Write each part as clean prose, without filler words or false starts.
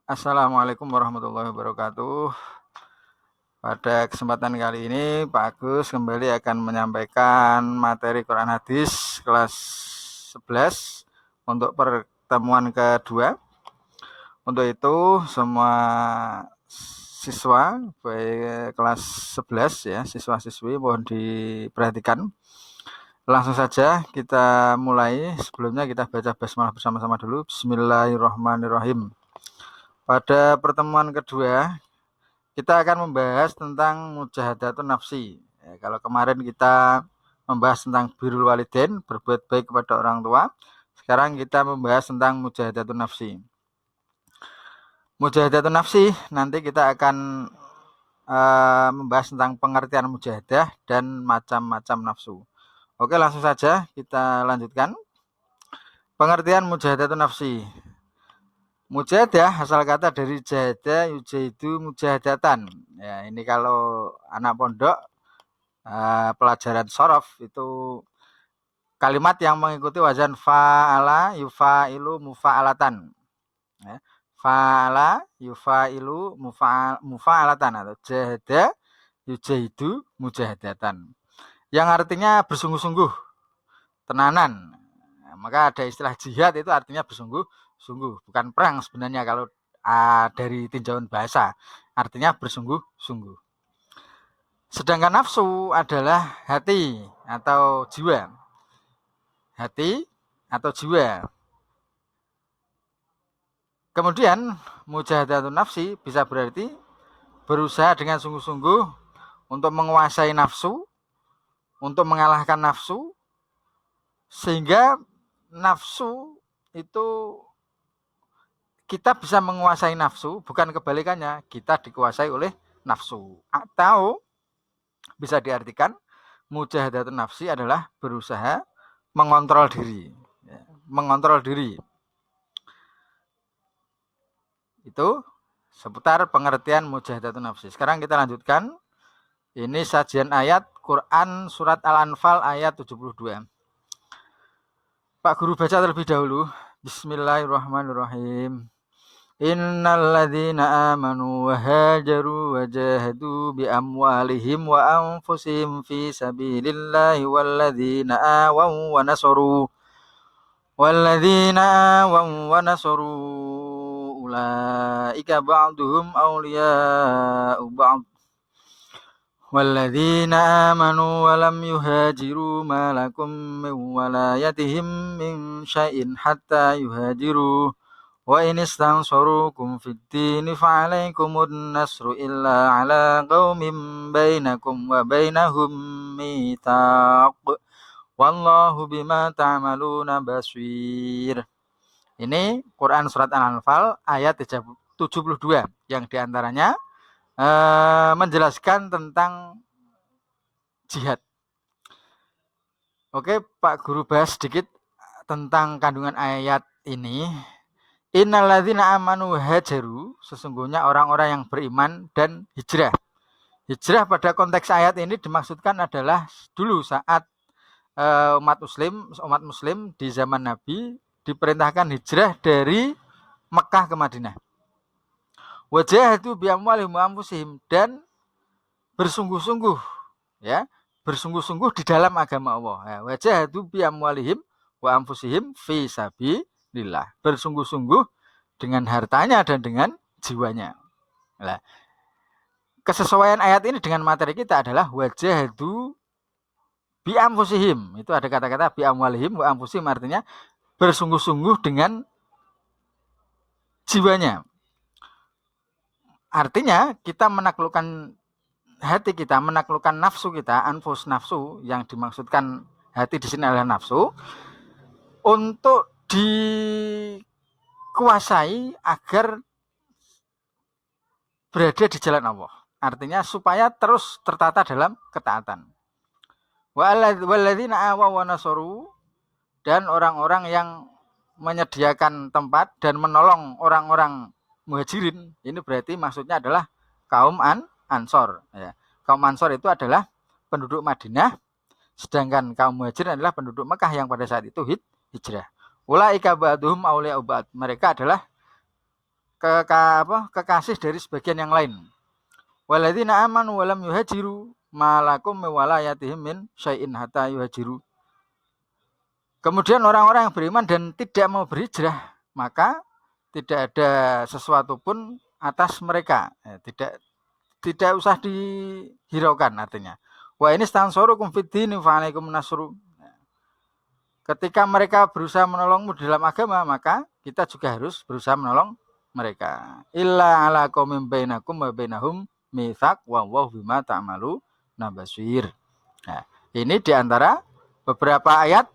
Assalamualaikum warahmatullahi wabarakatuh. Pada kesempatan kali ini, Pak Agus kembali akan menyampaikan materi Quran Hadis kelas 11 untuk pertemuan kedua. Untuk itu, semua siswa baik kelas 11 ya, siswa-siswi mohon diperhatikan. Langsung saja kita mulai. Sebelumnya kita baca basmalah bersama-sama dulu. Bismillahirrahmanirrahim. Pada pertemuan kedua, kita akan membahas tentang mujahadatun nafsi. Ya, kalau kemarin kita membahas tentang birrul walidain, berbuat baik kepada orang tua. Sekarang kita membahas tentang mujahadatun nafsi. Mujahadatun nafsi, nanti kita akan membahas tentang pengertian mujahadah dan macam-macam nafsu. Oke, langsung saja kita lanjutkan. Pengertian mujahadatun nafsi. Mujahadah asal kata dari jahada yujahidu mujahadatan. Ya, ini kalau anak pondok pelajaran shorof itu kalimat yang mengikuti wazan fa'ala yufailu mufa'alatan. Ya, fa'ala yufailu mufa'alatan atau jahada yujahidu mujahadatan. Yang artinya bersungguh-sungguh, tenanan. Nah, maka ada istilah jihad itu artinya bersungguh-sungguh, bukan perang sebenarnya kalau dari tinjauan bahasa, artinya bersungguh-sungguh. Sedangkan nafsu adalah hati atau jiwa. Hati atau jiwa. Kemudian mujahadatun nafsi bisa berarti berusaha dengan sungguh-sungguh untuk menguasai nafsu, untuk mengalahkan nafsu, sehingga nafsu itu kita bisa menguasai nafsu, bukan kebalikannya, kita dikuasai oleh nafsu. Atau bisa diartikan mujahadatun nafsi adalah berusaha mengontrol diri. Mengontrol diri. Itu seputar pengertian mujahadatun nafsi. Sekarang kita lanjutkan. Ini sajian ayat Quran surat Al-Anfal ayat 72. Pak Guru baca terlebih dahulu. Bismillahirrahmanirrahim. Innal ladzina amanu wa hajaru wa jahadu bi amwalihim wa anfusihim fi sabilillahi wal ladzina awaw wa nasaru ulaika ba'duhum awliya'u ba'd walladzina amanu wa lam yuhajiru ma lakum min walayatihim min syai'in hatta yuhajiru wa in istansarukum fid dini fa'alaikumun nasru illa ala qaumin bainakum wa bainahum mitsaq wallahu bima ta'maluna basir. Ini Quran surat Al-Anfal ayat 72 yang diantaranya menjelaskan tentang jihad. Oke, Pak Guru bahas sedikit tentang kandungan ayat ini. Innalladzina amanu hajaru, sesungguhnya orang-orang yang beriman dan hijrah. Hijrah pada konteks ayat ini dimaksudkan adalah dulu saat umat muslim di zaman Nabi diperintahkan hijrah dari Mekah ke Madinah. Wajahadu bi amwalihim wa anfusihim, dan bersungguh-sungguh ya, bersungguh-sungguh di dalam agama Allah. Ya, wajahadu bi amwalihim wa anfusihim fi sabilillah. Bersungguh-sungguh dengan hartanya dan dengan jiwanya. Nah, kesesuaian ayat ini dengan materi kita adalah wajahadu bi anfusihim. Itu ada kata-kata bi amwalihim wa anfusihim, artinya bersungguh-sungguh dengan jiwanya. Artinya kita menaklukkan hati kita, menaklukkan nafsu kita, anfus nafsu, yang dimaksudkan hati di sini adalah nafsu, untuk dikuasai agar berada di jalan Allah. Artinya supaya terus tertata dalam ketaatan. Walladzina awaw wa nasaru, dan orang-orang yang menyediakan tempat dan menolong orang-orang muhajirin. Ini berarti maksudnya adalah kaum Ansor. Ya. Kaum Ansor itu adalah penduduk Madinah, sedangkan kaum muhajirin adalah penduduk Mekah yang pada saat itu hijrah. Ulaika ba'duhum awliya'u ba'd. Mereka adalah kekasih dari sebagian yang lain. Walladzina amanu wa lam yuhajiru malakum mewalayatihim min syai'in hatta yuhajiru. Kemudian orang-orang yang beriman dan tidak mau berhijrah, maka tidak ada sesuatu pun atas mereka. Tidak usah dihiraukan artinya. Wa ini stansurukum fid dini fa alaikum nasru. Ketika mereka berusaha menolongmu dalam agama, maka kita juga harus berusaha menolong mereka. Illa ala qaumin bainakum wa bainahum mitsaq wa wallahu bima ta'malu nabasir. Nah, ini diantara beberapa ayat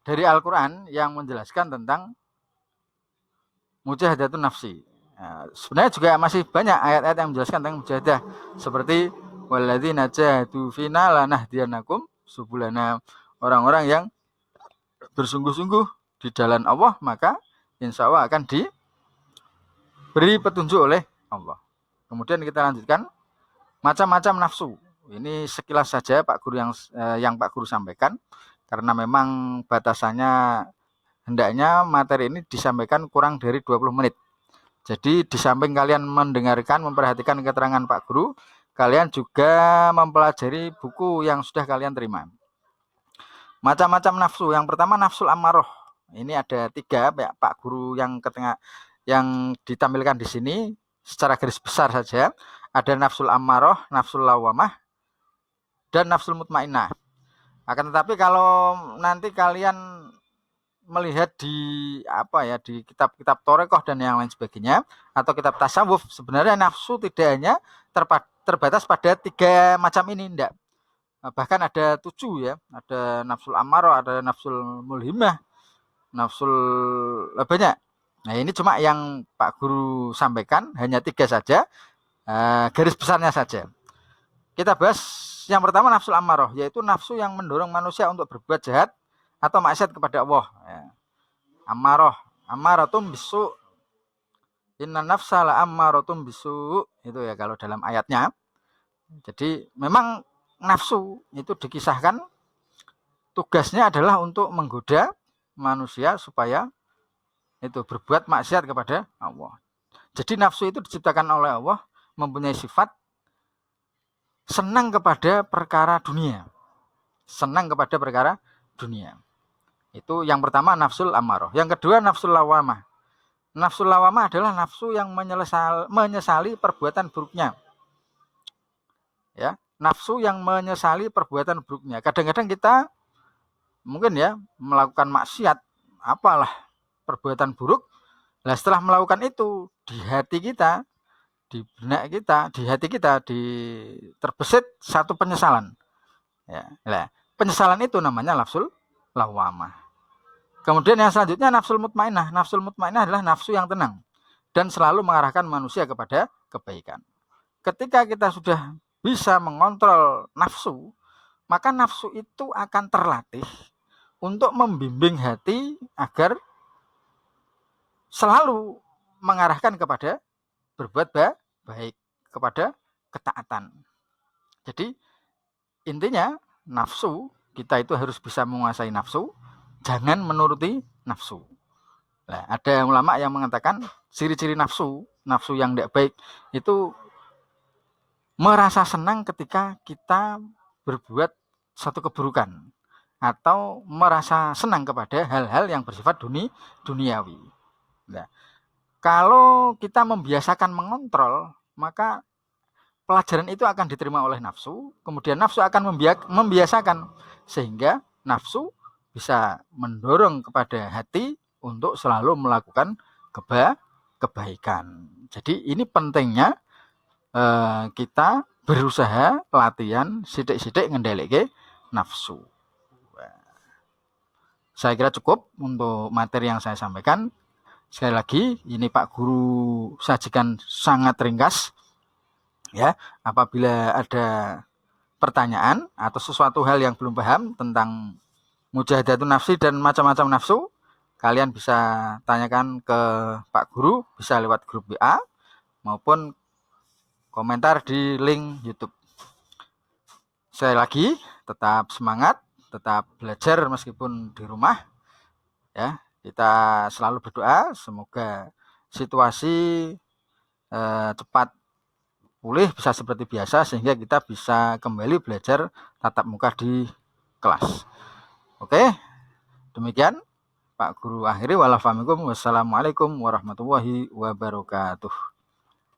dari Al-Quran yang menjelaskan tentang mujahadatun nafsi. Nah, sebenarnya juga masih banyak ayat-ayat yang menjelaskan tentang mujahadah, seperti walladzina jahadu fina lanahdiyanakum subulana. Orang-orang yang bersungguh-sungguh di jalan Allah, maka insya Allah akan diberi petunjuk oleh Allah. Kemudian kita lanjutkan macam-macam nafsu. Ini sekilas saja Pak Guru yang Pak Guru sampaikan, karena memang batasannya hendaknya materi ini disampaikan kurang dari 20 menit. Jadi di samping kalian mendengarkan, memperhatikan keterangan Pak Guru, kalian juga mempelajari buku yang sudah kalian terima. Macam-macam nafsu. Yang pertama nafsul ammaroh. Ini ada 3 Pak Guru yang yang ditampilkan di sini secara garis besar saja. Ada nafsul ammaroh, nafsul lawamah, dan nafsul mutmainnah. Akan tetapi kalau nanti kalian melihat di di kitab-kitab Torekoh dan yang lain sebagainya, atau kitab tasawuf, sebenarnya nafsu tidak hanya terbatas pada 3 macam ini, enggak. Bahkan ada 7 ya, ada nafsul ammaroh, ada nafsul mulhimah, nafsul banyak. Nah ini cuma yang Pak Guru sampaikan hanya 3 saja, garis besarnya saja. Kita bahas yang pertama nafsul ammaroh, yaitu nafsu yang mendorong manusia untuk berbuat jahat atau maksiat kepada Allah. Ya. Ammaroh, ammaratum bisu. Inna nafsa la ammaratum bisu. Itu ya kalau dalam ayatnya. Jadi memang nafsu itu dikisahkan tugasnya adalah untuk menggoda manusia supaya itu berbuat maksiat kepada Allah. Jadi nafsu itu diciptakan oleh Allah, mempunyai sifat senang kepada perkara dunia. Senang kepada perkara dunia. Itu yang pertama nafsul ammaroh. Yang kedua nafsul lawamah. Nafsul lawamah adalah nafsu yang menyesali perbuatan buruknya. Ya, nafsu yang menyesali perbuatan buruknya. Kadang-kadang kita mungkin ya melakukan maksiat, apalah perbuatan buruk. Nah, setelah melakukan itu di hati kita, di benak kita, di hati kita terbesit satu penyesalan. Ya, nah, penyesalan itu namanya nafsul lawamah. Kemudian yang selanjutnya nafsul mutmainnah. Nafsul mutmainnah adalah nafsu yang tenang dan selalu mengarahkan manusia kepada kebaikan. Ketika kita sudah bisa mengontrol nafsu, maka nafsu itu akan terlatih untuk membimbing hati agar selalu mengarahkan kepada berbuat baik, kepada ketaatan. Jadi intinya nafsu, kita itu harus bisa menguasai nafsu, jangan menuruti nafsu. Nah, ada ulama yang mengatakan ciri-ciri nafsu yang tidak baik itu merasa senang ketika kita berbuat satu keburukan atau merasa senang kepada hal-hal yang bersifat duniawi. Nah, kalau kita membiasakan mengontrol, maka pelajaran itu akan diterima oleh nafsu, kemudian nafsu akan membiasakan sehingga nafsu bisa mendorong kepada hati untuk selalu melakukan kebaikan. Jadi ini pentingnya kita berusaha latihan sithik-sithik ngendhalike nafsu. Saya kira cukup untuk materi yang saya sampaikan. Sekali lagi, ini Pak Guru sajikan sangat ringkas. Ya, apabila ada pertanyaan atau sesuatu hal yang belum paham tentang mujahadatun nafsi dan macam-macam nafsu, kalian bisa tanyakan ke Pak Guru, bisa lewat grup WA maupun komentar di link YouTube. Sekali lagi, tetap semangat, tetap belajar meskipun di rumah. Ya, kita selalu berdoa semoga situasi cepat pulih, bisa seperti biasa, sehingga kita bisa kembali belajar tatap muka di kelas. Oke, demikian Pak Guru akhiri. Wassalamualaikum warahmatullahi wabarakatuh.